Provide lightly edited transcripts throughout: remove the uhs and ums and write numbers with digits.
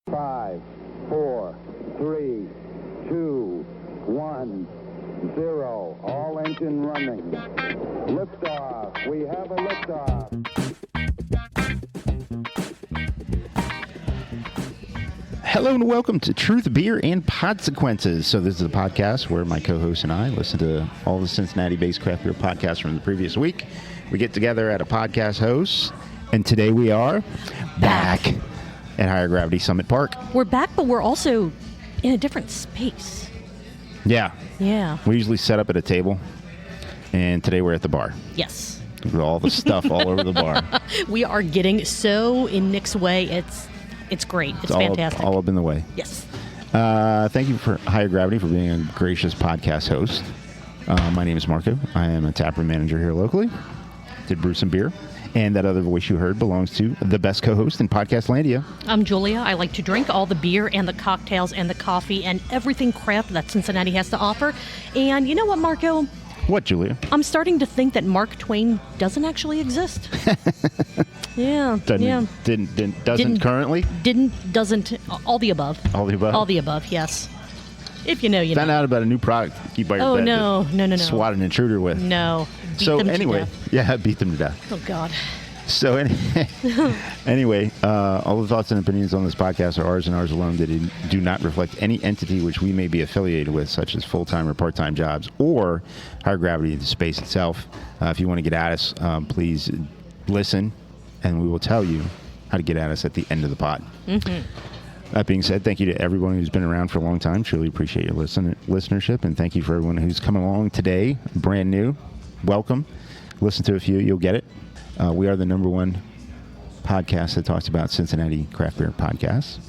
5, 4, 3, 2, 1, 0. All engine running. Liftoff. We have a liftoff. Hello and welcome to Truth, Beer, and Podsequences. So this is a podcast where my co-host and I listen to all the Cincinnati-based craft beer podcasts from the previous week. We get together at a podcast host, and today we are back at Higher Gravity Summit Park. We're back, but we're also in a different space. Yeah. Yeah. We usually set up at a table, and today we're at the bar. Yes. With all the stuff all over the bar. We are getting so in Nick's way. It's great. It's fantastic. All up in the way. Yes. Thank you for Higher Gravity for being a gracious podcast host. My name is Marco. I am a taproom manager here locally. Did brew some beer. And that other voice you heard belongs to the best co-host in Podcastlandia. I'm Julia. I like to drink all the beer and the cocktails and the coffee and everything craft that Cincinnati has to offer. And you know what, Marco? What, Julia? I'm starting to think that Mark Twain doesn't actually exist. Yeah. Doesn't currently? Doesn't. All the above. All the above? All the above, yes. If you know, you know. Found out about a new product to keep by your bed. No. Swat an intruder with. No. Beat so them anyway, to death. Yeah, beat them to death. Oh, God. So anyway, all the thoughts and opinions on this podcast are ours and ours alone. That do not reflect any entity which we may be affiliated with, such as full-time or part-time jobs, or Higher Gravity, the space itself. If you want to get at us, please listen, and we will tell you how to get at us at the end of the pod. Mm-hmm. That being said, thank you to everyone who's been around for a long time. Truly appreciate your listenership, and thank you for everyone who's come along today, brand new. Welcome. Listen to a few, you'll get it. We are the number one podcast that talks about Cincinnati craft beer podcasts.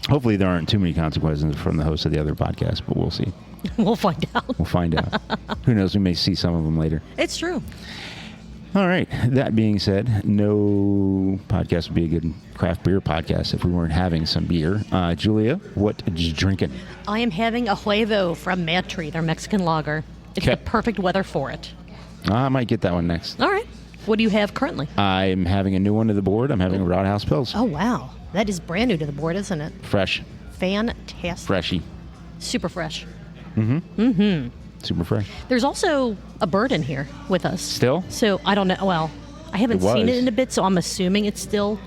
Hopefully there aren't too many consequences from the host of the other podcast, but we'll see. We'll find out. We'll find out. Who knows? We may see some of them later. It's true. All right. That being said, no podcast would be a good craft beer podcast if we weren't having some beer. Julia, what are you drinking? I am having a Huevo from Mad Tree, their Mexican lager. It's the perfect weather for it. I might get that one next. All right. What do you have currently? I'm having a new one to the board. I'm having a Roadhouse Pils. Oh, wow. That is brand new to the board, isn't it? Fresh. Fantastic. Freshy. Super fresh. Mm-hmm. Mm-hmm. Super fresh. There's also a bird in here with us. Still? So, I don't know. Well, I haven't seen it in a bit, so I'm assuming it's still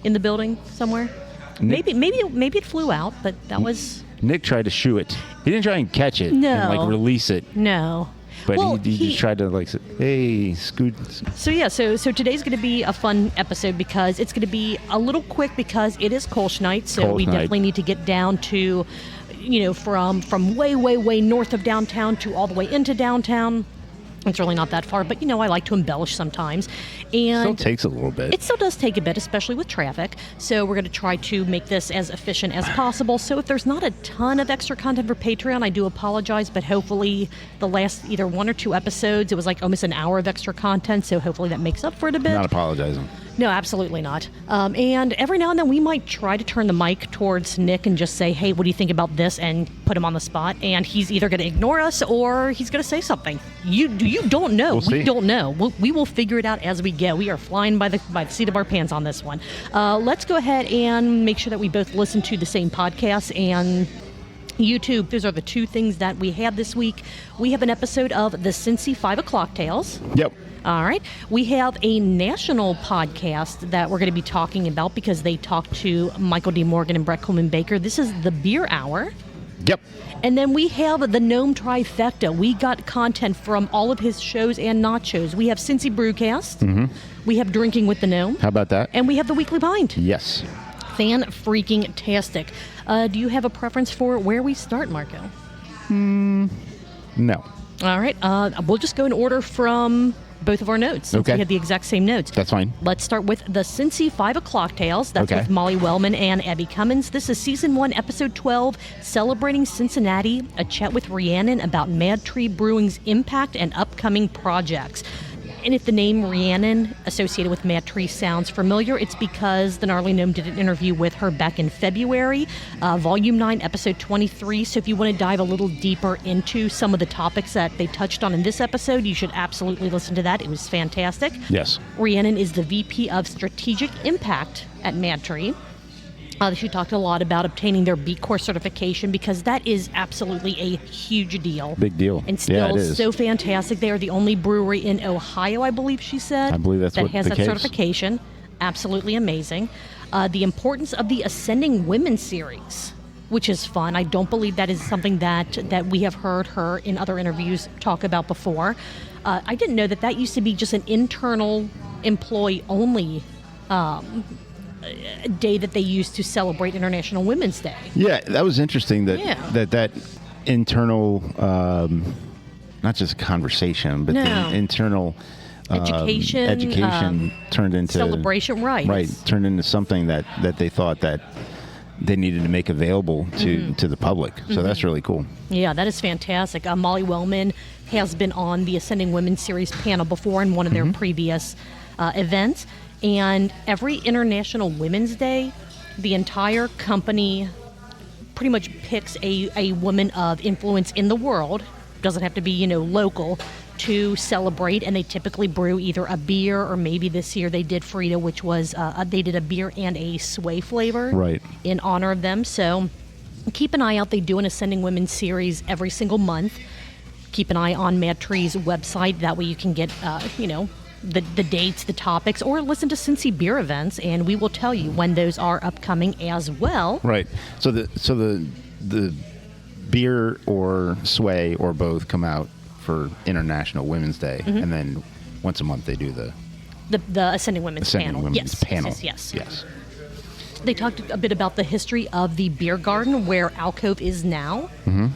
in the building somewhere. Maybe it flew out, but that was... Nick tried to shoo it. He didn't try and catch it and, release it. No. But he just tried to, say, hey, scoot. So today's going to be a fun episode because it's going to be a little quick because it is Kolsch night. So we definitely need to get down to, from way, way, way north of downtown to all the way into downtown. It's really not that far, but, I like to embellish sometimes. And it still takes a little bit. It still does take a bit, especially with traffic. So we're going to try to make this as efficient as possible. So if there's not a ton of extra content for Patreon, I do apologize, but hopefully the last either one or two episodes, it was like almost an hour of extra content. So hopefully that makes up for it a bit. Not apologizing. No, absolutely not. And every now and then we might try to turn the mic towards Nick and just say, hey, what do you think about this? And put him on the spot. And he's either going to ignore us or he's going to say something. You don't know. We don't know. We will figure it out as we go. We are flying by the seat of our pants on this one. Let's go ahead and make sure that we both listen to the same podcast and YouTube. Those are the two things that we have this week. We have an episode of the Cincy 5 O'Clock Tales. Yep. All right. We have a national podcast that we're going to be talking about because they talked to Michael D. Morgan and Brett Coleman Baker. This is the Beer Hour. Yep. And then we have the Gnome Trifecta. We got content from all of his shows and not shows. We have Cincy Brewcast. Mm-hmm. We have Drinking with the Gnome. How about that? And we have the Weekly Pint. Yes. Fan-freaking-tastic. Do you have a preference for where we start, Marco? No. All right. We'll just go in order from both of our notes since we had the exact same notes. That's fine. Let's start with the Cincy 5 O'Clock Tales. That's with Molly Wellman and Abby Cummins. This is Season 1, Episode 12, Celebrating Cincinnati, a chat with Rhiannon about Mad Tree Brewing's impact and upcoming projects. And if the name Rhiannon associated with Mad Tree sounds familiar, it's because the Gnarly Gnome did an interview with her back in February, Volume 9, Episode 23. So if you want to dive a little deeper into some of the topics that they touched on in this episode, you should absolutely listen to that. It was fantastic. Yes. Rhiannon is the VP of Strategic Impact at Mad Tree. She talked a lot about obtaining their B Corp certification because that is absolutely a huge deal. Big deal. And still so fantastic. They are the only brewery in Ohio, I believe she said. I believe that has that certification. Absolutely amazing. The importance of the Ascending Women's Series, which is fun. I don't believe that is something that we have heard her in other interviews talk about before. I didn't know that used to be just an internal employee-only day that they used to celebrate International Women's Day. Yeah, that was interesting that internal, not just conversation, but the internal education turned into celebration, right, turned into something that they thought that they needed to make available to the public. So that's really cool. Yeah, that is fantastic. Molly Wellman has been on the Ascending Women's Series panel before in one of their previous events. And every International Women's Day, the entire company pretty much picks a woman of influence in the world, doesn't have to be, local, to celebrate. And they typically brew either a beer or maybe this year they did Frida, which was, they did a beer and a sway flavor in honor of them. So keep an eye out. They do an Ascending Women's Series every single month. Keep an eye on Mad Tree's website. That way you can get, the dates, the topics, or listen to Cincy beer events, and we will tell you when those are upcoming as well. Right. So the beer or sway or both come out for International Women's Day, and then once a month they do the Ascending Women's panel. Yes. They talked a bit about the history of the beer garden where Alcove is now,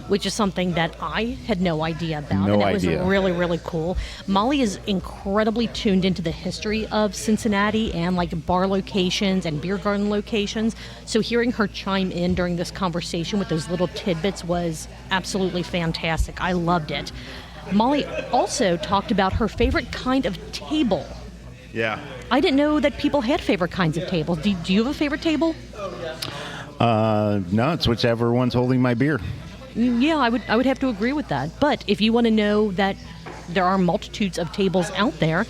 which is something that I had no idea about. And that was really, really cool. Molly is incredibly tuned into the history of Cincinnati and like bar locations and beer garden locations. So hearing her chime in during this conversation with those little tidbits was absolutely fantastic. I loved it. Molly also talked about her favorite kind of table. Yeah. I didn't know that people had favorite kinds of tables. Do you have a favorite table? No, it's whichever one's holding my beer. Yeah, I would have to agree with that. But if you want to know that there are multitudes of tables out there,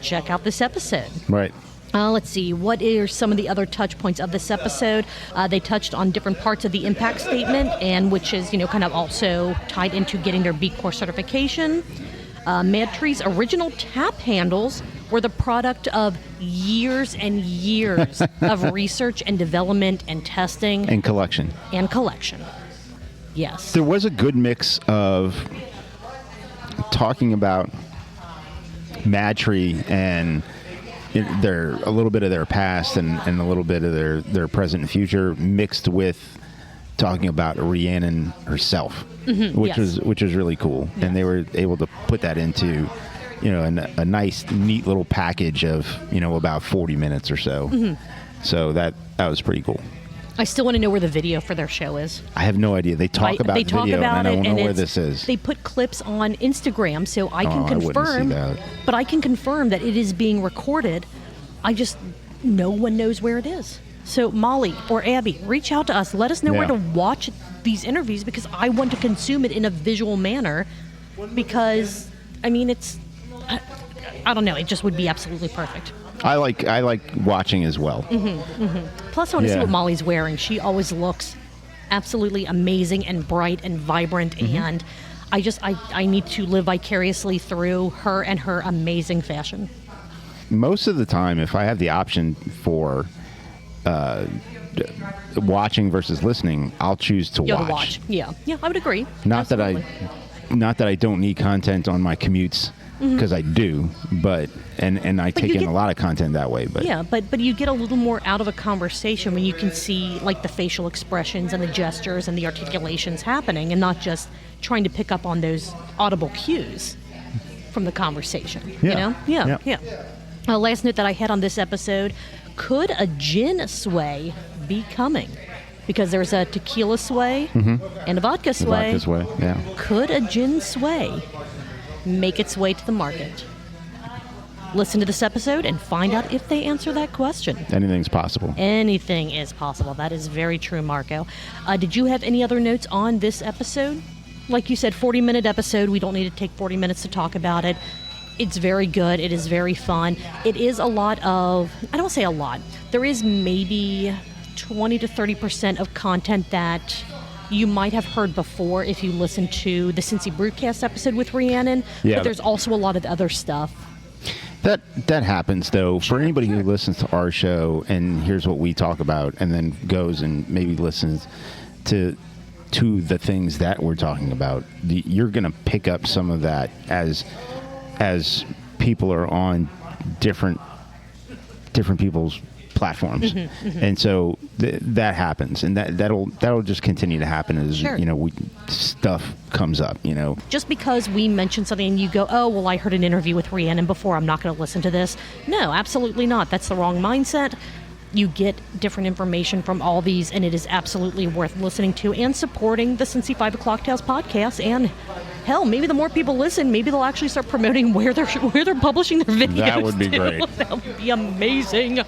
check out this episode. Right. Let's see. What are some of the other touch points of this episode? They touched on different parts of the impact statement, and which is, kind of also tied into getting their B Corp certification. Mad Tree's original tap handles were the product of years and years of research and development and testing. And collection. Yes. There was a good mix of talking about Mad Tree and a little bit of their past and a little bit of their present and future mixed with talking about Rhiannon herself, which was really cool. Yes. And they were able to put that into a nice, neat little package of, about 40 minutes or so. So that was pretty cool. I still want to know where the video for their show is. I have no idea. They talk about video, and I don't know where this is. They put clips on Instagram, so I can confirm. I wouldn't see that. But I can confirm that it is being recorded. No one knows where it is. So Molly or Abby, reach out to us. Let us know where to watch these interviews because I want to consume it in a visual manner because, it's, I don't know, it just would be absolutely perfect. I like watching as well. Plus, I want to see what Molly's wearing. She always looks absolutely amazing and bright and vibrant, and I need to live vicariously through her and her amazing fashion. Most of the time, if I have the option for watching versus listening, I'll choose to watch. Yeah, I would agree. Not that I don't need content on my commutes, because I do, but I take in a lot of content that way. But yeah, but you get a little more out of a conversation when you can see like the facial expressions and the gestures and the articulations happening, and not just trying to pick up on those audible cues from the conversation. Yeah. Yeah. Last note that I had on this episode: could a gin sway be coming? Because there's a tequila sway and a vodka sway. Yeah. Could a gin sway make its way to the market? Listen to this episode and find out if they answer that question. Anything's possible. Anything is possible. That is very true, Marco. Did you have any other notes on this episode? Like you said, 40-minute episode. We don't need to take 40 minutes to talk about it. It's very good. It is very fun. It is a lot of, I don't say a lot. There is maybe 20 to 30% of content that you might have heard before if you listen to the Cincy Brewcast episode with Rhiannon, but there's also a lot of other stuff. That happens, though. For anybody who listens to our show and hears what we talk about and then goes and maybe listens to the things that we're talking about, you're going to pick up some of that as people are on different people's platforms, and so that happens, and that'll just continue to happen as stuff comes up. Just because we mention something and you go, oh well, I heard an interview with Rhiannon before, I'm not going to listen to this. No, absolutely not. That's the wrong mindset. You get different information from all these, and it is absolutely worth listening to and supporting the Cincy 5 O'Clock Tales podcast. And hell, maybe the more people listen, maybe they'll actually start promoting where they're publishing their videos. That would be great. That would be amazing.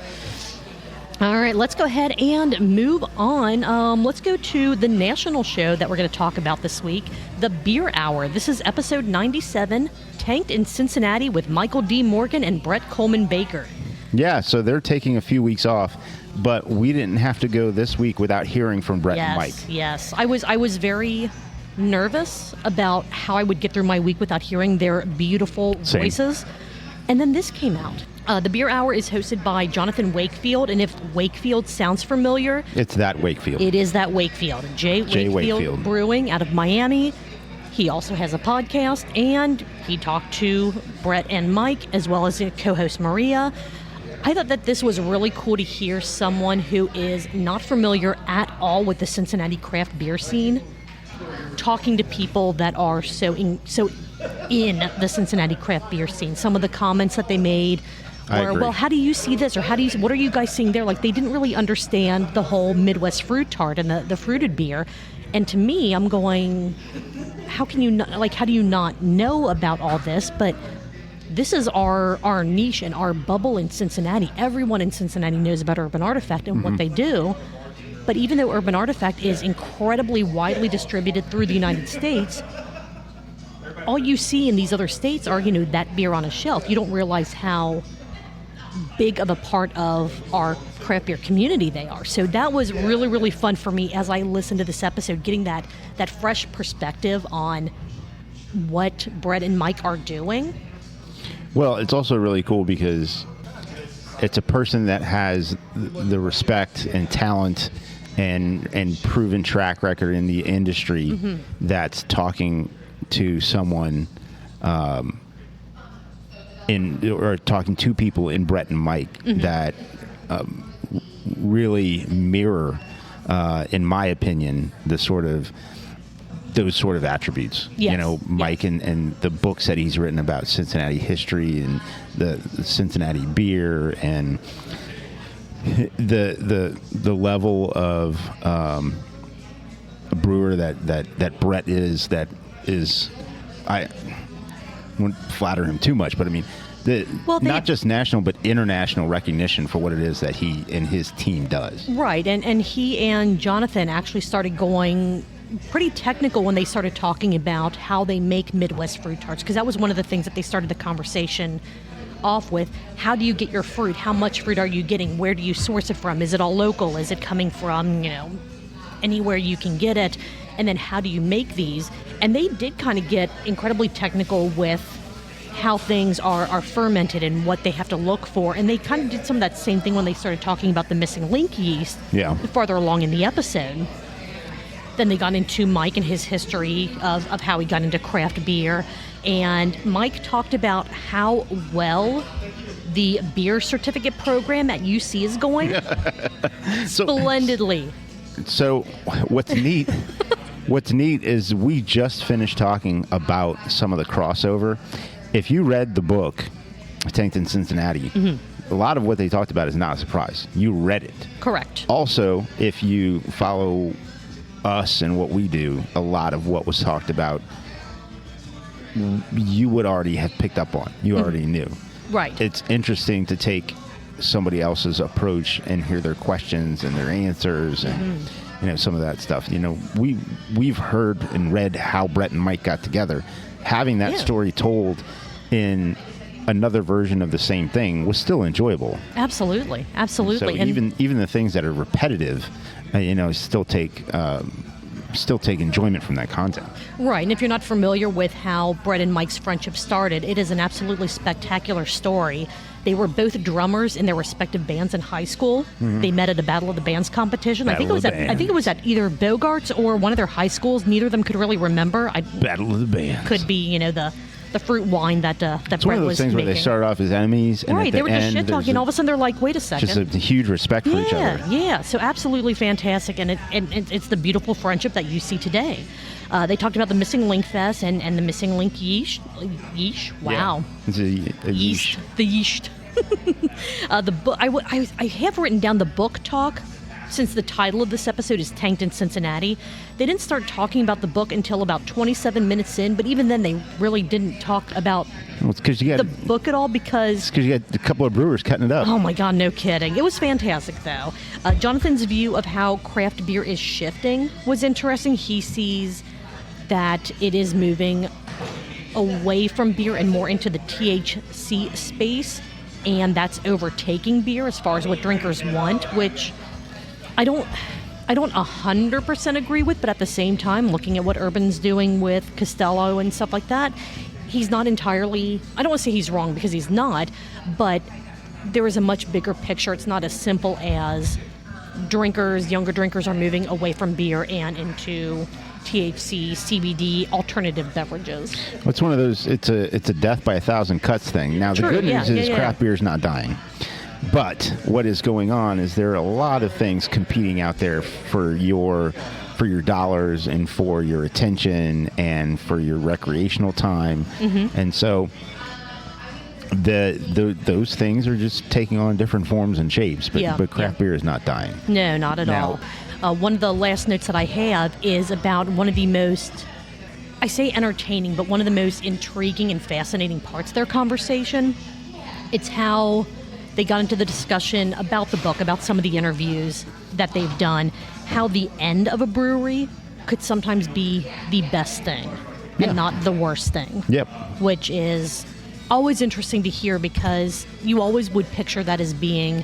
All right, let's go ahead and move on. Let's go to the national show that we're going to talk about this week, the Beer Hour. This is episode 97, tanked in Cincinnati with Michael D. Morgan and Brett Coleman Baker. Yeah, so they're taking a few weeks off, but we didn't have to go this week without hearing from Bret and Mike. Yes, I was very nervous about how I would get through my week without hearing their beautiful voices. And then this came out. The Beer Hour is hosted by Jonathan Wakefield, and if Wakefield sounds familiar... It's that Wakefield. It is that Wakefield. J. Wakefield Brewing out of Miami. He also has a podcast, and he talked to Bret and Mike, as well as co-host Maria. I thought that this was really cool to hear someone who is not familiar at all with the Cincinnati craft beer scene talking to people that are so in the Cincinnati craft beer scene. Some of the comments that they made were, well, how do you see this? Or what are you guys seeing there? Like, they didn't really understand the whole Midwest fruit tart and the fruited beer. And to me, I'm going, how do you not know about all this? But this is our niche and our bubble in Cincinnati. Everyone in Cincinnati knows about Urban Artifact and what they do. But even though Urban Artifact is incredibly widely distributed through the United States, all you see in these other states are, that beer on a shelf. You don't realize how big of a part of our craft beer community they are. So that was really, really fun for me as I listened to this episode, getting that fresh perspective on what Bret and Mike are doing. Well, it's also really cool because it's a person that has the respect and talent and proven track record in the industry that's talking to someone or talking to people in Bret and Mike that really mirror, in my opinion, those sort of attributes. Yes. Mike and the books that he's written about Cincinnati history and the Cincinnati beer and the level of a brewer that Bret is. I wouldn't flatter him too much, but I mean, not just national but international recognition for what it is that he and his team does. Right, and he and Jonathan actually started going pretty technical when they started talking about how they make Midwest fruit tarts, because that was one of the things that they started the conversation off with. How do you get your fruit? How much fruit are you getting? Where do you source it from? Is it all local? Is it coming from, anywhere you can get it? And then how do you make these? And they did kind of get incredibly technical with how things are fermented and what they have to look for. And they kind of did some of that same thing when they started talking about the missing link yeast farther along in the episode. Then they got into Mike and his history of how he got into craft beer. And Mike talked about how well the beer certificate program at UC is going. Splendidly. So what's neat is we just finished talking about some of the crossover. If you read the book, Tanked in Cincinnati, a lot of what they talked about is not a surprise. You read it. Correct. Also, if you follow us and what we do, a lot of what was talked about you would already have picked up on. You already knew. Right. It's interesting to take somebody else's approach and hear their questions and their answers and some of that stuff. We've heard and read how Bret and Mike got together. Having that story told in another version of the same thing was still enjoyable. Absolutely. So And even the things that are repetitive, still take enjoyment from that content. right. And if you're not familiar with how Bret and Mike's friendship started, it is an absolutely spectacular story. They were both drummers in their respective bands in high school. Mm-hmm. They met at a Battle of the Bands competition. I think it was at either Bogart's or one of their high schools. Neither of them could really remember. Battle of the Bands could be, the fruit wine that it's Bret one of those was things making. where they start off as enemies, and right, at they the were just end, shit talking. All of a sudden, they're like, "Wait a second!" Just a huge respect for each other. Yeah. So absolutely fantastic, and it's the beautiful friendship that you see today. They talked about the Missing Link Fest and the Missing Link Yeesh. Wow. Yeah. It's a yeesh. The yeesh. The book. I have written down the book talk. Since the title of this episode is Tanked in Cincinnati, they didn't start talking about the book until about 27 minutes in, but even then they really didn't talk about the book at all because you got a couple of brewers cutting it up. Oh my God, no kidding. It was fantastic though. Jonathan's view of how craft beer is shifting was interesting. He sees that it is moving away from beer and more into the THC space, and that's overtaking beer as far as what drinkers want, which I don't 100% agree with, but at the same time, looking at what Urban's doing with Costello and stuff like that, he's not entirely, I don't want to say he's wrong because he's not, but there is a much bigger picture. It's not as simple as younger drinkers are moving away from beer and into THC, CBD, alternative beverages. It's one of those, it's a death by 1,000 cuts thing. Now, the good news is craft beer is not dying. But what is going on is there are a lot of things competing out there for your dollars and for your attention and for your recreational time. Mm-hmm. And so those things are just taking on different forms and shapes. But craft beer is not dying. No, not at all. One of the last notes that I have is about one of the most, I say entertaining, but one of the most intriguing and fascinating parts of their conversation. It's how they got into the discussion about the book, about some of the interviews that they've done, how the end of a brewery could sometimes be the best thing and not the worst thing. Yep. Which is always interesting to hear because you always would picture that as being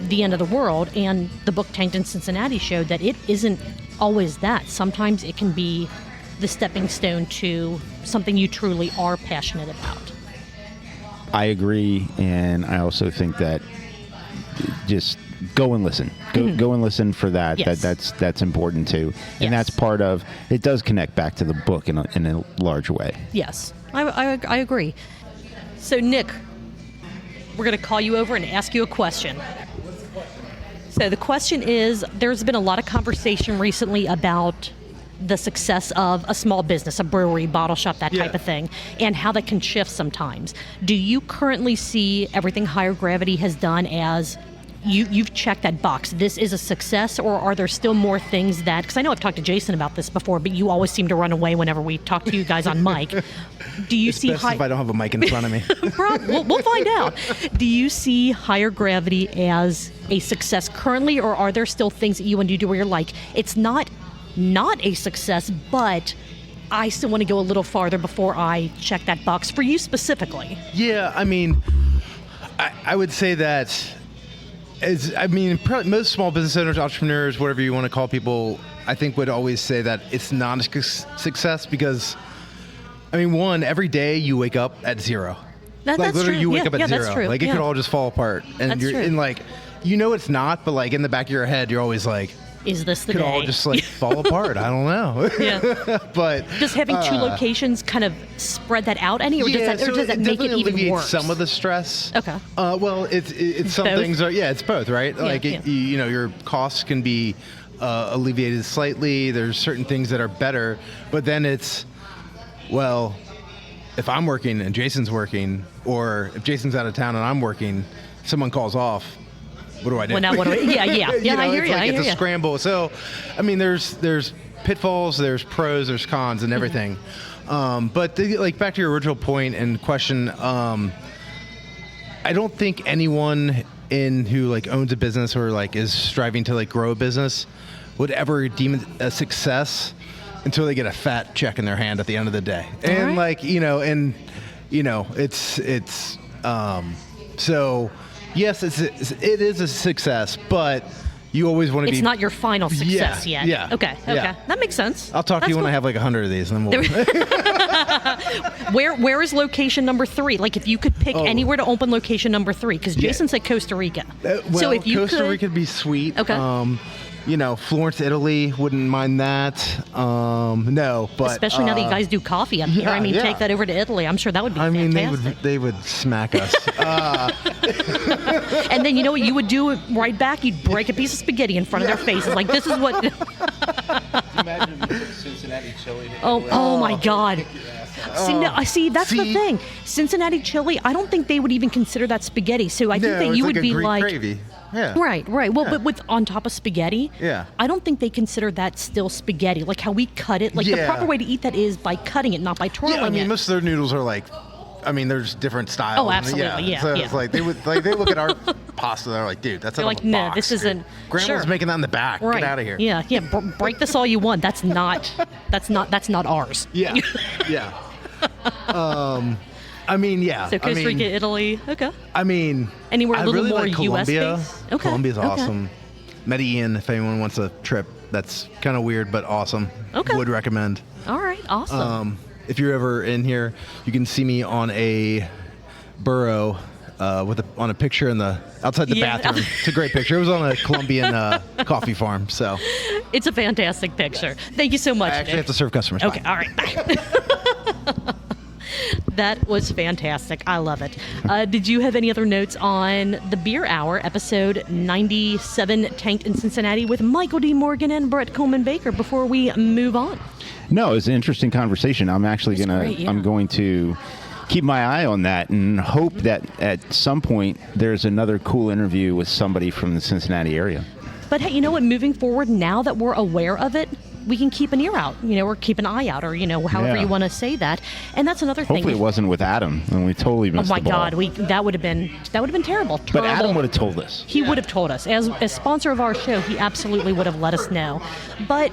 the end of the world, and the book Tanked in Cincinnati showed that it isn't always that. Sometimes it can be the stepping stone to something you truly are passionate about. I agree, and I also think that just go and listen. Go and listen for that. Yes. That's important too, and that's part of it. Does connect back to the book in a large way. Yes, I agree. So Nick, we're going to call you over and ask you a question. So the question is: there's been a lot of conversation recently about the success of a small business, a brewery, bottle shop, that type of thing, and how that can shift sometimes. Do you currently see everything Higher Gravity has done as you've checked that box, this is a success, or are there still more things that, because I know I've talked to Jason about this before, but you always seem to run away whenever we talk to you guys on mic. Do you see best if I don't have a mic in front of me. We'll find out. Do you see Higher Gravity as a success currently, or are there still things that you want to do where you're like, it's not a success, but I still want to go a little farther before I check that box for you specifically? Yeah, I mean, I would say that probably most small business owners, entrepreneurs, whatever you want to call people, I think would always say that it's not a success because, one, every day you wake up at zero. That's literally true. You wake up at zero. That's true. It could all just fall apart. And that's you're true. And it's not, but in the back of your head, you're always like, is this the could day? all just fall apart. I don't know. Yeah. But does having two locations kind of spread that out any, or does that make it even worse? Some of the stress. Okay. Well, it's some both? things are it's both, right? Your costs can be alleviated slightly. There's certain things that are better, but then it's if I'm working and Jason's working, or if Jason's out of town and I'm working, someone calls off. What do I do? Well, now what do I? Yeah. I hear you. It's a scramble. So, there's pitfalls, there's pros, there's cons, and everything. But back to your original point and question, I don't think anyone who owns a business or is striving to grow a business would ever deem it a success until they get a fat check in their hand at the end of the day. And right. So yes, it is a success, but you always want to be. It's not your final success yet. Yeah. Okay. Yeah. That makes sense. I'll talk to you when I have like 100 of these, and then we'll. Where is location number 3? Like, if you could pick anywhere to open location number 3, because Jason said Costa Rica. So if you Costa Rica would be sweet. Okay. Florence, Italy, wouldn't mind that. No, but especially now that you guys do coffee up here. I mean, take that over to Italy. I'm sure that would be fantastic. They would smack us. And then you know what you would do right back? You'd break a piece of spaghetti in front of their faces. Like, this is what. Imagine Cincinnati chili. Oh my God. See, that's the thing. Cincinnati chili, I don't think they would even consider that spaghetti. So I think that you would be Greek like. Gravy. Yeah. Right. Well, but with on top of spaghetti, I don't think they consider that still spaghetti. Like how we cut it. Like the proper way to eat that is by cutting it, not by twirling it. Yeah, I mean, most of their noodles are like, there's different styles. Oh, absolutely. Yeah. So it's like they look at our pasta. They're like, dude, that's like no, box, this dude. isn't. Grandma's making that in the back. Right. Get out of here. Yeah. Break this all you want. That's not ours. Yeah. Yeah. So Costa Rica, Italy. Okay. Anywhere a little really more like Colombia. US based. Okay. Colombia's awesome. Medellin, if anyone wants a trip, that's kind of weird but awesome. Okay. Would recommend. All right. Awesome. If you're ever in here, you can see me on a burro on a picture outside the bathroom. It's a great picture. It was on a Colombian coffee farm. So it's a fantastic picture. Thank you so much. I actually have to serve customers. Okay. All right. Bye. That was fantastic. I love it. Did you have any other notes on the Beer Hour, episode 97, Tanked in Cincinnati, with Michael D. Morgan and Brett Coleman Baker, before we move on? No, it's an interesting conversation. I'm actually I'm going to keep my eye on that and hope that at some point there's another cool interview with somebody from the Cincinnati area. But hey, you know what? Moving forward, now that we're aware of it, we can keep an ear out, or keep an eye out, or, however you want to say that. And that's another thing. Hopefully it wasn't with Adam, and we totally missed the ball. Oh my God, that would have been terrible. But Adam would have told us. He would have told us. As sponsor of our show, he absolutely would have let us know. But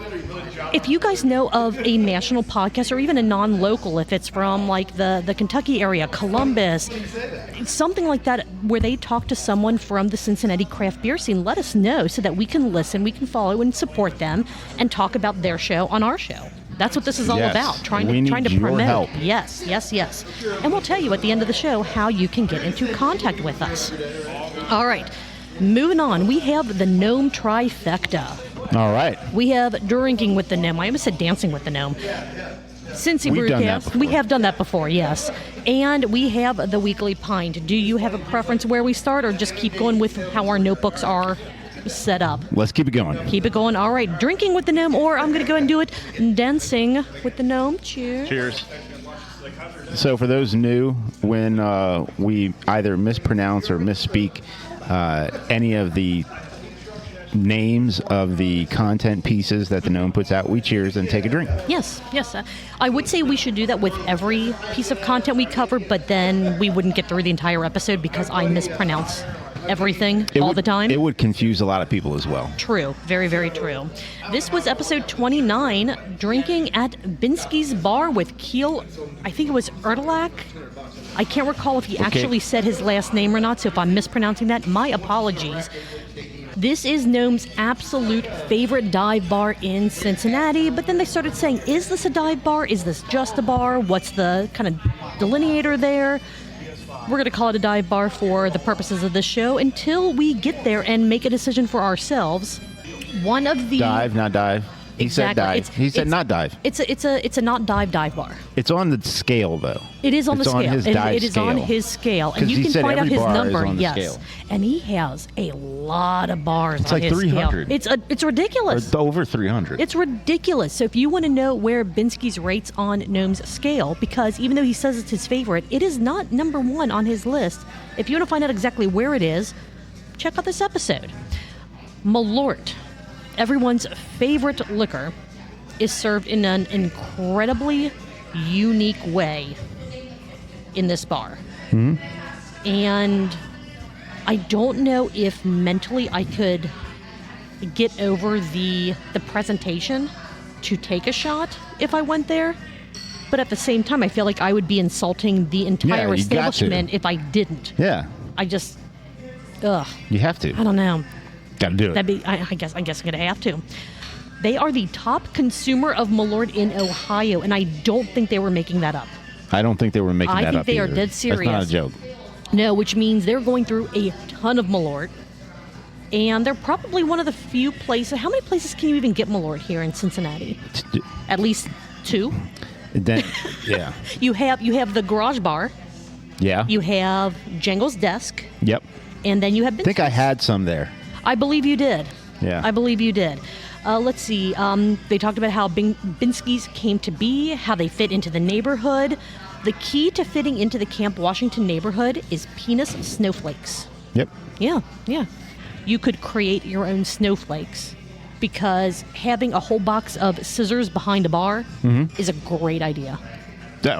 if you guys know of a national podcast, or even a non-local, if it's from like the Kentucky area, Columbus, something like that, where they talk to someone from the Cincinnati craft beer scene, let us know so that we can listen, we can follow and support them, and talk about their show on our show. That's what this is all about. Trying to promote. Help. Yes. And we'll tell you at the end of the show how you can get into contact with us. All right. Moving on, we have the Gnome trifecta. All right. We have Drinking with the Gnome. I almost said Dancing with the Gnome. Cincy Brewcast. We have done that before, yes. And we have the Weekly Pint. Do you have a preference where we start, or just keep going with how our notebooks are set up? Let's keep it going. Keep it going. All right. Drinking with the Gnome, or I'm going to go and do it Dancing with the Gnome. Cheers. Cheers. So for those new, when we either mispronounce or misspeak any of the names of the content pieces that the Gnome puts out, we cheers and take a drink. Yes. I would say we should do that with every piece of content we cover, but then we wouldn't get through the entire episode because I mispronounce everything all the time. It would confuse a lot of people as well. True. Very, very true. This was episode 29, Drinking at Binski's Bar with Kiel, I think it was Erdelac. I can't recall if he actually said his last name or not, so if I'm mispronouncing that, my apologies. This is Gnome's absolute favorite dive bar in Cincinnati, but then they started saying, is this a dive bar? Is this just a bar? What's the kind of delineator there? We're going to call it a dive bar for the purposes of this show until we get there and make a decision for ourselves. One of the... Dive, not dive. He said dive. He said not dive. It's a not dive bar. It's on the scale, though. It is on the scale. It is on his scale. And you can find out his number. Yes. And he has a lot of bars on his scale. It's like 300. It's ridiculous. Or over 300. It's ridiculous. So if you want to know where Binski's rates on Gnome's scale, because even though he says it's his favorite, it is not number one on his list. If you want to find out exactly where it is, check out this episode. Malort, everyone's favorite liquor, is served in an incredibly unique way in this bar. Mm-hmm. And I don't know if mentally I could get over the presentation to take a shot if I went there. but at the same time, I feel like I would be insulting the entire you got to. establishment if I didn't. Yeah. I just, ugh. You have to. I don't know. Got to do it. That'd be. I guess I'm gonna have to. They are the top consumer of Malort in Ohio, and I don't think they were making that up. I don't think they were making that up. I think they either. are dead serious. That's not a joke. No, which means they're going through a ton of Malort. And they're probably one of the few places. How many places can you even get Malort here in Cincinnati? At least 2. Then, yeah. You have the Garage Bar. Yeah. You have Jangle's Desk. Yep. And then you have Binski's. I think I had some there. I believe you did. Yeah. I believe you did. Let's see. They talked about how Binski's came to be, how they fit into the neighborhood. The key to fitting into the Camp Washington neighborhood is penis snowflakes. Yep. Yeah. You could create your own snowflakes because having a whole box of scissors behind a bar is a great idea.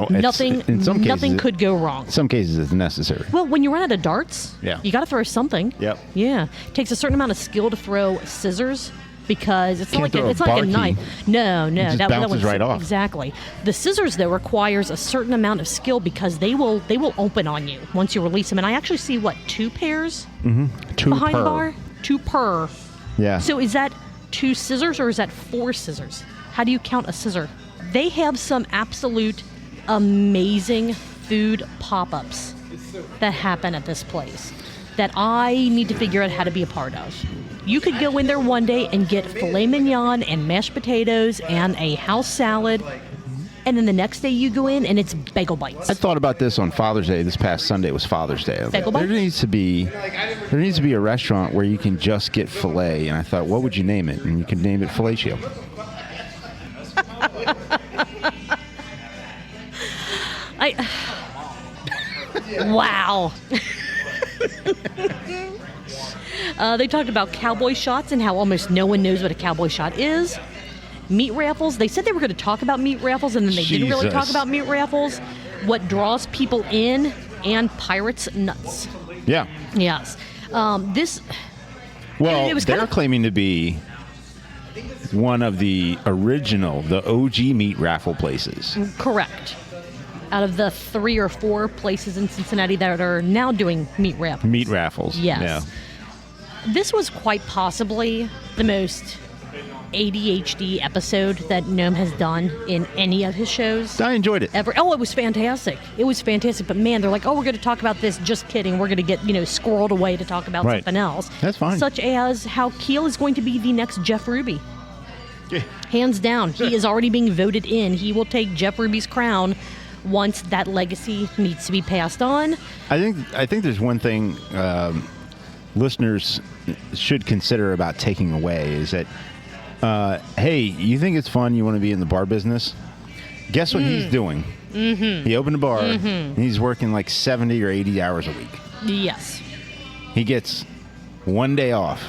Nothing could go wrong. In some cases, it's necessary. Well, when you run out of darts, Yeah. you got to throw something. Yep. Yeah. It takes a certain amount of skill to throw scissors because it's Can't not throw a like a bar key. knife. No. It just that bounces one's right off. Exactly. The scissors though requires a certain amount of skill because they will open on you once you release them. And I actually see 2 pairs 2 behind per. the bar. 2 per. Yeah. So is that 2 scissors or is that 4 scissors? How do you count a scissor? They have some absolute amazing food pop-ups that happen at this place that I need to figure out how to be a part of. You could go in there one day and get filet mignon and mashed potatoes and a house salad, and then the next day you go in and it's bagel bites. I thought about this on Father's Day. This past Sunday was Father's Day. Bagel There bites? needs to be a restaurant where you can just get filet. And I thought, what would you name it? And you could name it Fellatio. Wow. They talked about cowboy shots and how almost no one knows what a cowboy shot is. Meat raffles. They said they were going to talk about meat raffles, and then they didn't really talk Jesus. about meat raffles. What draws people in, and pirates nuts. Yeah. Yes. This. Well, It was they're kinda- claiming to be one of the OG meat raffle places. Correct. Out of the 3 or 4 places in Cincinnati that are now doing meat raffles. Meat raffles. Yes. Yeah. This was quite possibly the most ADHD episode that Gnome has done in any of his shows I enjoyed it. ever. Oh, it was fantastic. It was fantastic. But man, they're like, oh, we're going to talk about this. Just kidding. We're going to get, squirreled away to talk about Right. something else. That's fine. Such as how Kiel is going to be the next Jeff Ruby. Hands down. He is already being voted in. He will take Jeff Ruby's crown once that legacy needs to be passed on. I think there's one thing listeners should consider about taking away is that, hey, you think it's fun? You want to be in the bar business? Guess what he's doing? Mm-hmm. He opened a bar. And he's working like 70 or 80 hours a week. Yes. He gets one day off,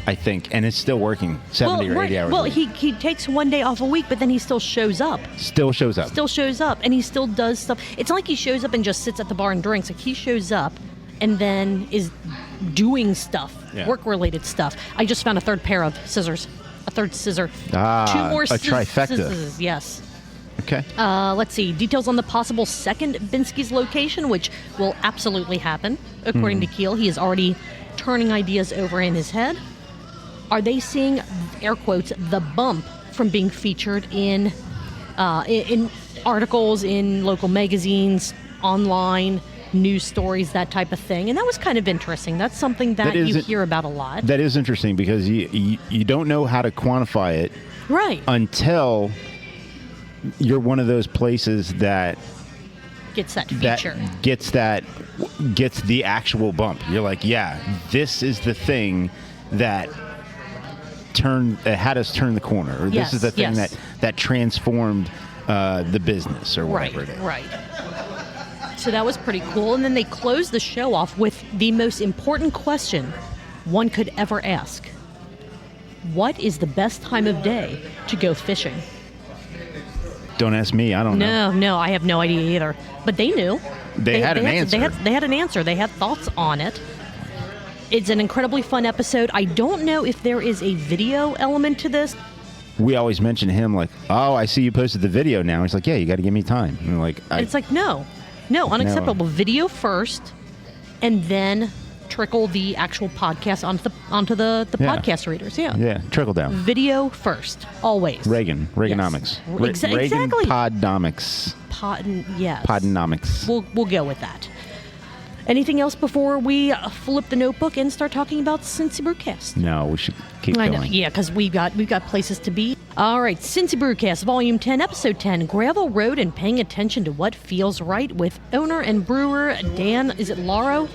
I think, and it's still working 70 or 80 hours Well, a week. he takes one day off a week, but then he still shows up. Still shows up. Still shows up, and he still does stuff. It's not like he shows up and just sits at the bar and drinks. Like, he shows up and then is doing stuff, Yeah. work-related stuff. I just found a third pair of scissors. A third scissor. Ah, 2 more a trifecta. scissors, yes. Okay. Let's see. Details on the possible second Binski's location, which will absolutely happen, according to Kiel. He is already turning ideas over in his head. Are they seeing, air quotes, the bump from being featured in articles, in local magazines, online, news stories, that type of thing? And that was kind of interesting. That's something that you hear about a lot. That is interesting because you don't know how to quantify it Right. until you're one of those places that Gets that feature. gets the actual bump. You're like, yeah, this is the thing that had us turn the corner, or Yes, this is the thing yes. that transformed the business, or whatever it is. Right. So that was pretty cool. And then they closed the show off with the most important question one could ever ask. What is the best time of day to go fishing? Don't ask me. I don't know. No, I have no idea either. But they knew. They had an answer. They had an answer. They had thoughts on it. It's an incredibly fun episode. I don't know if there is a video element to this. we always mention him like, oh, I see you posted the video now. He's like, yeah, you got to give me time. And we're like, it's like, no, unacceptable. Video first, and then trickle the actual podcast onto the podcast readers. Yeah, trickle down. Video first, always. Reaganomics. Yes. Exactly. Podnomics. Yes. Podnomics. We'll go with that. Anything else before we flip the notebook and start talking about Cincy Brewcast? No, we should keep going. I know, yeah, because we've got places to be. All right, Cincy Brewcast, Volume 10, Episode 10, Gravel Road and Paying Attention to What Feels Right, with owner and brewer Dan, is it Laro?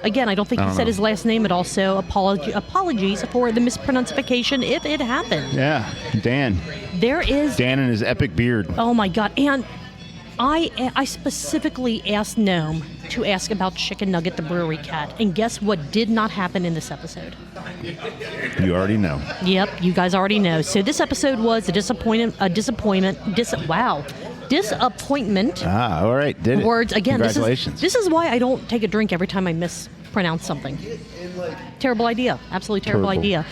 Again, I don't think he said his last name, but also apologies for the mispronunciation if it happened. Yeah, Dan. There is... Dan and his epic beard. Oh, my God. And I specifically asked Gnome to ask about Chicken Nugget the Brewery Cat, and guess what did not happen in this episode? You already know. Yep, you guys already know. So this episode was a disappointment. Disappointment. Ah, all right, did it. Words again. Congratulations. This is why I don't take a drink every time I mispronounce something. Terrible idea. Absolutely terrible idea.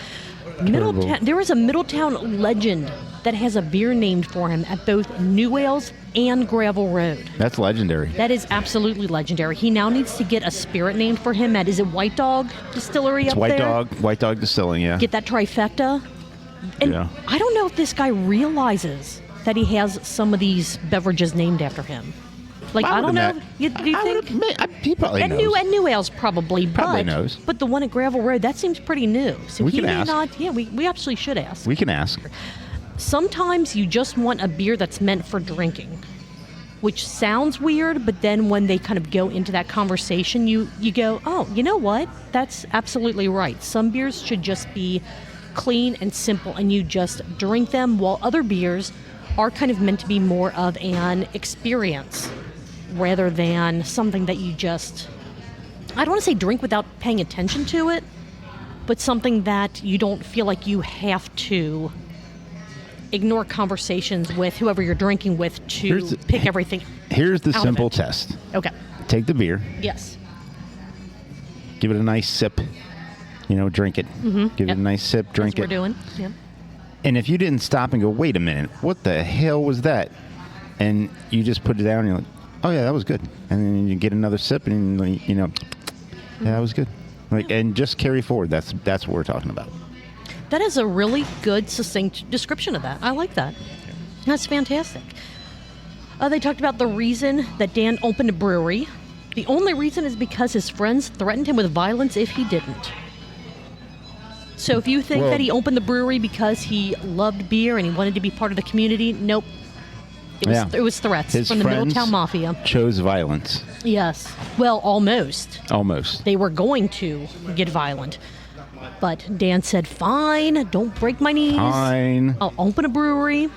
Middletown. There is a Middletown legend that has a beer named for him at both New Wales and Gravel Road. That's legendary. That is absolutely legendary. He now needs to get a spirit named for him at, is it White Dog Distillery up there? White Dog Distilling, yeah. Get that trifecta. And I don't know if this guy realizes that he has some of these beverages named after him. Like, I don't know. Do you think? He probably knows. At New Wales, probably. Probably knows. But the one at Gravel Road, that seems pretty new. So we he can may ask. not. Yeah, we actually should ask. We can ask. Sometimes you just want a beer that's meant for drinking, which sounds weird, but then when they kind of go into that conversation, you go, oh, you know what? That's absolutely right. Some beers should just be clean and simple, and you just drink them, while other beers are kind of meant to be more of an experience rather than something that you just, I don't want to say drink without paying attention to it, but something that you don't feel like you have to ignore conversations with whoever you're drinking with to pick everything. Here's the simple test. Okay. Take the beer. Yes. Give it a nice sip. Drink it. Mm-hmm. Give it a nice sip, drink That's what it. we're doing. Yep. And if you didn't stop and go, wait a minute, what the hell was that? And you just put it down and you're like, oh yeah, that was good. And then you get another sip and yeah, that was good. And just carry forward. That's what we're talking about. That is a really good, succinct description of that. I like that. That's fantastic. They talked about the reason that Dan opened a brewery. The only reason is because his friends threatened him with violence if he didn't. So if you think that he opened the brewery because he loved beer and he wanted to be part of the community, nope. It was threats from the Middletown Mafia. Chose violence. Yes. Well, almost. Almost. They were going to get violent. But Dan said, fine, don't break my knees. Fine. I'll open a brewery.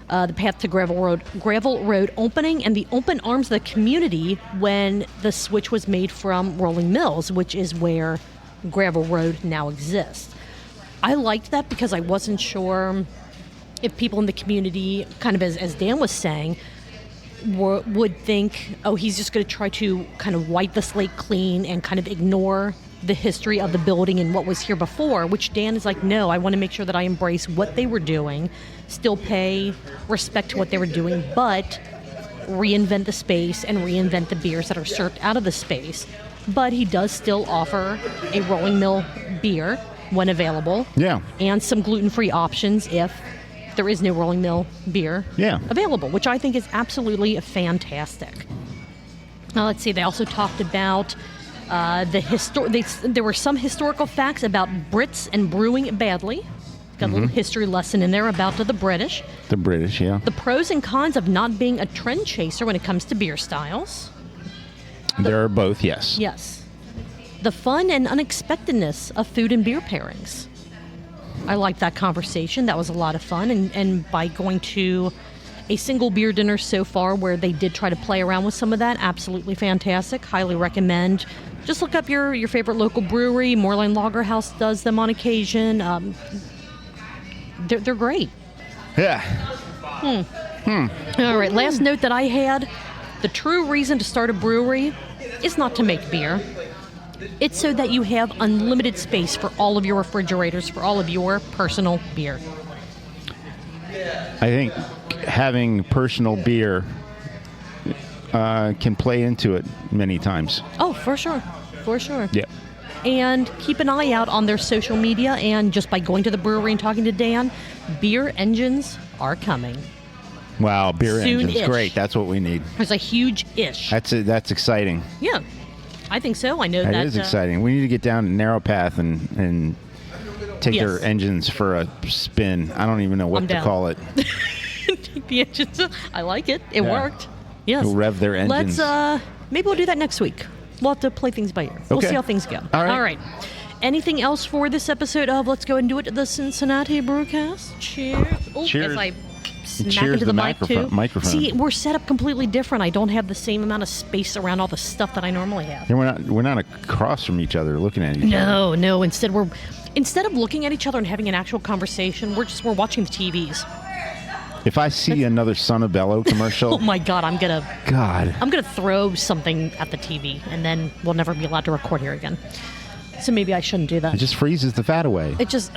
The path to Gravel Road opening, and the open arms of the community when the switch was made from Rolling Mills, which is where Gravel Road now exists. I liked that because I wasn't sure if people in the community, kind of as Dan was saying, would think, oh, he's just going to try to kind of wipe the slate clean and kind of ignore the history of the building and what was here before, which Dan is like, no, I want to make sure that I embrace what they were doing, still pay respect to what they were doing, but reinvent the space and reinvent the beers that are served out of the space. But he does still offer a Rolling Mill beer when available. Yeah. And some gluten-free options if there is no Rolling Mill beer available, which I think is absolutely fantastic. Let's see, they also talked about there were some historical facts about Brits and brewing badly. Got a little history lesson in there about the British. The British, yeah. The pros and cons of not being a trend chaser when it comes to beer styles. There are both, yes. Yes. The fun and unexpectedness of food and beer pairings. I liked that conversation. That was a lot of fun. And by going to a single beer dinner so far where they did try to play around with some of that, absolutely fantastic. Highly recommend. Just look up your favorite local brewery. Moorline Lager House does them on occasion. They're great. Yeah. All right, last note that I had. The true reason to start a brewery is not to make beer. It's so that you have unlimited space for all of your refrigerators, for all of your personal beer. I think having personal beer can play into it many times. Oh, for sure. For sure. Yeah. And keep an eye out on their social media, and just by going to the brewery and talking to Dan, beer engines are coming. Wow, beer engines. Soon-ish. Great. That's what we need. There's a huge ish. That's exciting. Yeah, I think so. I know that. That is exciting. We need to get down to Narrow Path and take Yes. their engines for a spin. I don't even know what I'm to down. call it. Take the engines. I like it. It Yeah. worked. Yes. We'll rev their engines. Let's, maybe we'll do that next week. We'll have to play things by ear. We'll Okay. see how things go. All right. All right. Anything else for this episode of Let's Go and Do It, the Cincinnati Brewcast? Cheers. Oh, Cheers. as I smack Cheers into the the mic, microphone. See, we're set up completely different. I don't have the same amount of space around all the stuff that I normally have. Yeah, we're not across from each other looking at each other. No. Instead of looking at each other and having an actual conversation, we're watching the TVs. If I see another Son of Bello commercial, Oh my God, I'm gonna throw something at the TV, and then we'll never be allowed to record here again. So maybe I shouldn't do that. it just freezes the fat away. It just.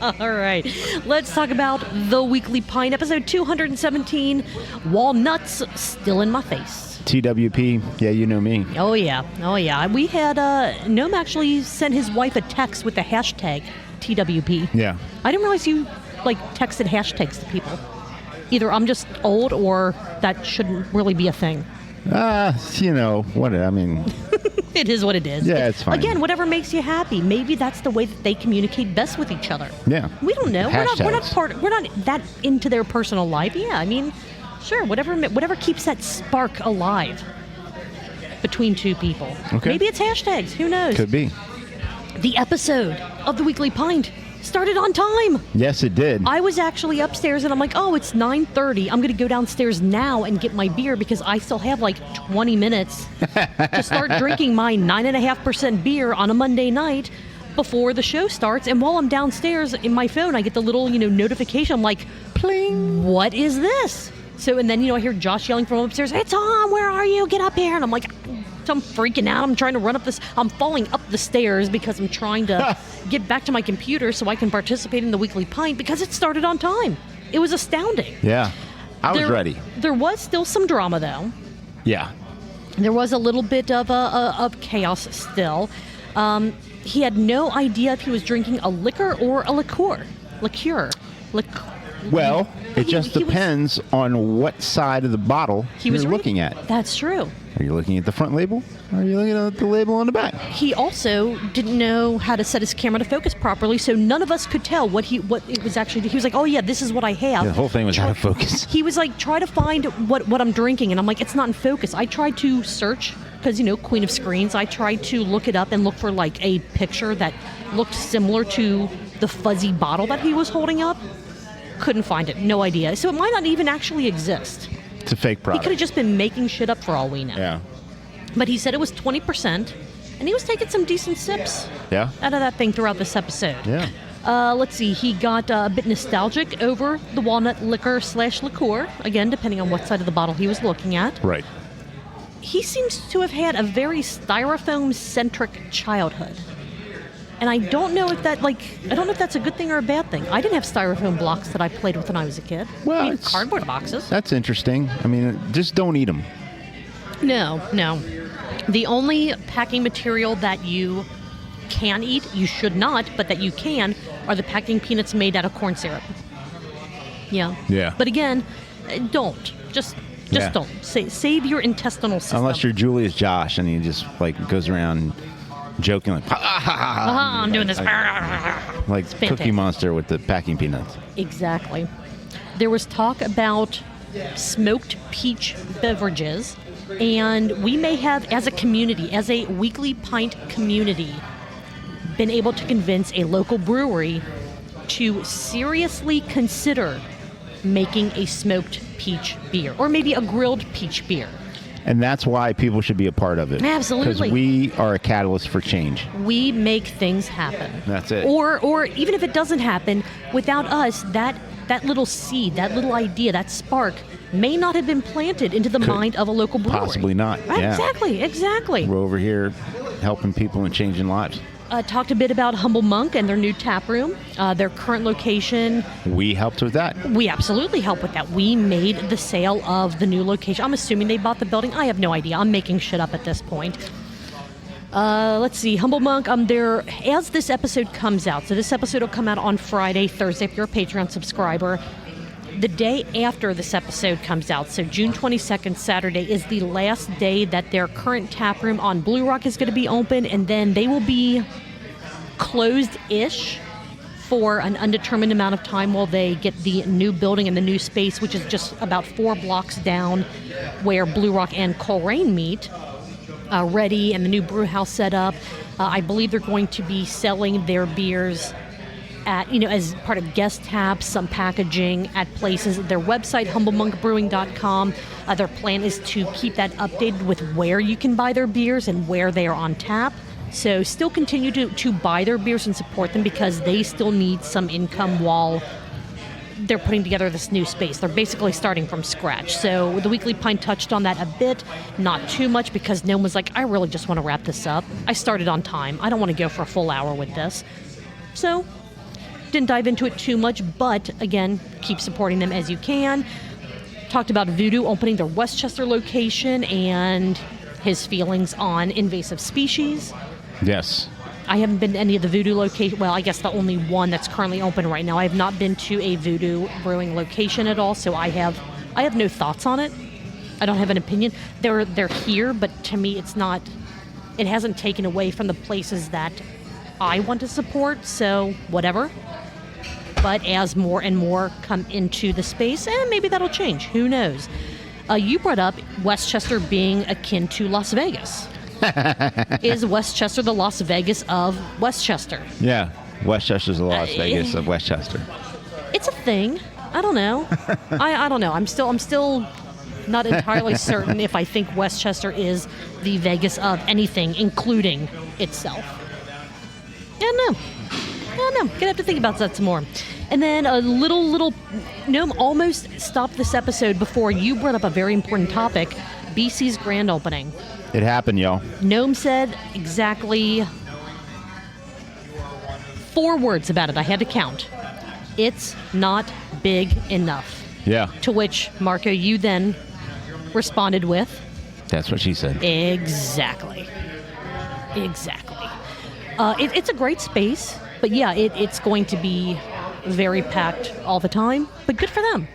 All right. Let's talk about the Weekly Pint, episode 217. Walnuts still in my face. TWP, yeah, you know me. Oh yeah. We had Gnome actually sent his wife a text with the hashtag TWP. Yeah. I didn't realize you texted hashtags to people. Either I'm just old, or that shouldn't really be a thing. It is what it is. Yeah, it's fine. Again, whatever makes you happy. Maybe that's the way that they communicate best with each other. Yeah. We don't know. We're not Hashtags. we're not that into their personal life. Yeah, I mean, sure, whatever keeps that spark alive between two people. Okay. Maybe it's hashtags. Who knows? Could be. The episode of the Weekly Pint started on time. Yes, it did. I was actually upstairs, and I'm like, oh, it's 9:30. I'm going to go downstairs now and get my beer because I still have 20 minutes to start drinking my 9.5% beer on a Monday night before the show starts. And while I'm downstairs in my phone, I get the little, notification. I'm like, pling, what is this? So, and then, I hear Josh yelling from upstairs, hey, Tom, where are you? Get up here. And I'm like, I'm freaking out. I'm trying to run up this. I'm falling up the stairs because I'm trying to get back to my computer so I can participate in the Weekly Pint because it started on time. It was astounding. Yeah. I was ready. There was still some drama, though. Yeah. There was a little bit of chaos still. He had no idea if he was drinking a liquor or a liqueur. Well, it He- just he was- depends on what side of the bottle you're looking at. That's true. Are you looking at the front label? Or are you looking at the label on the back? He also didn't know how to set his camera to focus properly, so none of us could tell what it was actually. He was like, "Oh yeah, this is what I have." The whole thing was out of focus. He was like, "Try to find what I'm drinking," and I'm like, "It's not in focus." I tried to search because Queen of Screens. I tried to look it up and look for a picture that looked similar to the fuzzy bottle that he was holding up. Couldn't find it. No idea. So it might not even actually exist. It's a fake He product. could have just been making shit up for all we know. Yeah. But he said it was 20%, and he was taking some decent sips Yeah. out of that thing throughout this episode. Yeah. Let's see. He got a bit nostalgic over the walnut liquor/liqueur, again, depending on what side of the bottle he was looking at. Right. He seems to have had a very styrofoam-centric childhood. And I don't know if that's a good thing or a bad thing. I didn't have styrofoam blocks that I played with when I was a kid. Well, I had it's- cardboard boxes. That's interesting. I mean, just don't eat them. No. The only packing material that you can eat, you should not, but that you can, are the packing peanuts made out of corn syrup. Yeah. Yeah. But again, don't. Just Yeah. don't. Save your intestinal system. Unless you're Julius Josh and he just goes around joking I'm doing this. like Cookie fantastic. Monster with the packing peanuts. Exactly. There was talk about smoked peach beverages, and we may have, as a community, as a Weekly Pint community, been able to convince a local brewery to seriously consider making a smoked peach beer, or maybe a grilled peach beer. And that's why people should be a part of it. Absolutely. Because we are a catalyst for change. We make things happen. That's it. Or even if it doesn't happen, without us, that little seed, that little idea, that spark may not have been planted into the mind of a local brewery. Possibly not. Yeah. Exactly. We're over here helping people and changing lives. talked a bit about Humble Monk and their new tap room. Their current location. We helped with that. We absolutely helped with that. We made the sale of the new location. I'm assuming they bought the building. I have no idea. I'm making shit up at this point. Let's see. Humble Monk, there, as this episode comes out, so this episode will come out on Friday, Thursday if you're a Patreon subscriber. The day after this episode comes out, so June 22nd, Saturday, is the last day that their current tap room on Blue Rock is going to be open, and then they will be closed-ish for an undetermined amount of time while they get the new building and the new space, which is just about 4 blocks down where Blue Rock and Coleraine meet, ready, and the new brew house set up. I believe they're going to be selling their beers at, as part of guest taps, some packaging at places. Their website, humblemonkbrewing.com, their plan is to keep that updated with where you can buy their beers and where they are on tap. So still continue to buy their beers and support them because they still need some income while they're putting together this new space. They're basically starting from scratch. So the Weekly Pint touched on that a bit, not too much, because Gnome was like, I really just want to wrap this up. I started on time. I don't want to go for a full hour with this. So didn't dive into it too much, but again, keep supporting them as you can. Talked about Voodoo opening their Westchester location and his feelings on invasive species. Yes. I haven't been to any of the Voodoo locations. Well, I guess the only one that's currently open right now. I have not been to a Voodoo brewing location at all, so I have no thoughts on it. I don't have an opinion. They're here, but to me, it hasn't taken away from the places that I want to support, so whatever. But as more and more come into the space, maybe that'll change. Who knows? You brought up Westchester being akin to Las Vegas. Is Westchester the Las Vegas of Westchester? Yeah, Westchester's the Las Vegas of Westchester. It's a thing. I don't know. I don't know. I'm still not entirely certain if I think Westchester is the Vegas of anything, including itself. I don't know. Gonna have to think about that some more. And then a little Gnome almost stopped this episode before you brought up a very important topic, BC's grand opening. It happened, y'all. Gnome said exactly 4 words about it. I had to count. It's not big enough. Yeah. To which, Marco, you then responded with? That's what she said. Exactly. It's a great space, but yeah, it's going to be very packed all the time, but good for them.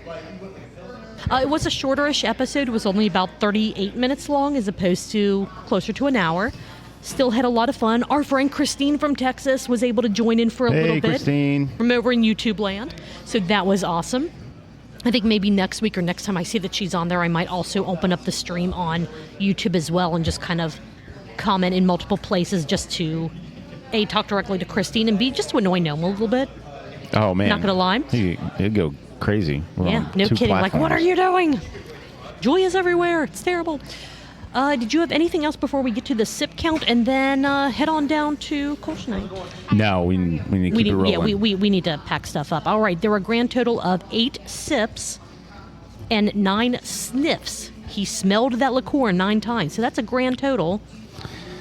It was a shorter-ish episode. It was only about 38 minutes long as opposed to closer to an hour. Still had a lot of fun. Our friend Christine from Texas was able to join in for a little bit. Hey, Christine. From over in YouTube land. So that was awesome. I think maybe next week or next time I see that she's on there, I might also open up the stream on YouTube as well and just kind of comment in multiple places just to, A, talk directly to Christine, and B, just to annoy Gnome a little bit. Oh, man. Not going to lie. He'd go crazy. Yeah, no kidding. Platforms. Like, what are you doing? Joy is everywhere. It's terrible. Did you have anything else before we get to the sip count and then head on down to Kolsch night? No, we need to keep it rolling. Yeah, we need to pack stuff up. All right, there were a grand total of 8 sips and 9 sniffs. He smelled that liqueur 9 times, so that's a grand total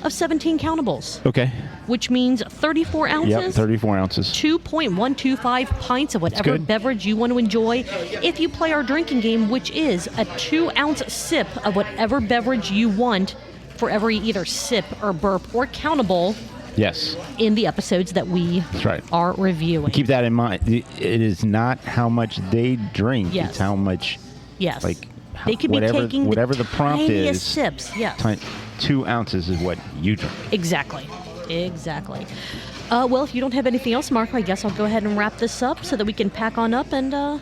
of 17 countables. Okay. Which means 34 ounces. Yep, 34 ounces. 2.125 pints of whatever beverage you want to enjoy. If you play our drinking game, which is a 2-ounce sip of whatever beverage you want for every either sip or burp or countable. Yes. In the episodes that we are reviewing. Keep that in mind. It is not how much they drink. Yes. It's how much. Yes. Like they could be taking whatever the prompt is. Sips. Yes. 2 ounces is what you drink. Exactly. Well, if you don't have anything else, Marco, I guess I'll go ahead and wrap this up so that we can pack on up and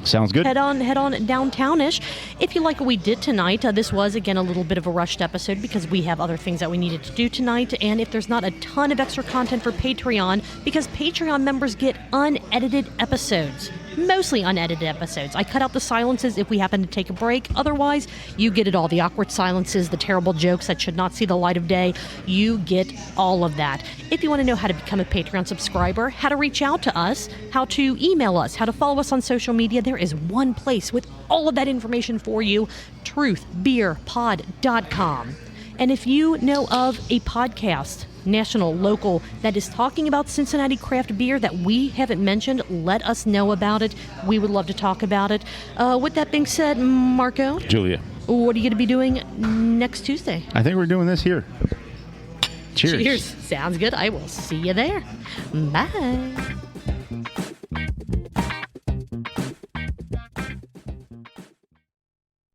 sounds good. Head on downtownish. If you like what we did tonight, this was again a little bit of a rushed episode because we have other things that we needed to do tonight. And if there's not a ton of extra content for Patreon, because Patreon members get unedited episodes. Mostly unedited episodes. I cut out the silences if we happen to take a break. Otherwise, you get it all. The awkward silences, the terrible jokes that should not see the light of day. You get all of that. If you want to know how to become a Patreon subscriber, how to reach out to us, how to email us, how to follow us on social media, there is one place with all of that information for you, truthbeerpod.com. And if you know of a podcast national, local, that is talking about Cincinnati craft beer that we haven't mentioned, let us know about it. We would love to talk about it. With that being said, Marco. Julia. What are you going to be doing next Tuesday? I think we're doing this here. Cheers. Cheers. Sounds good. I will see you there. Bye.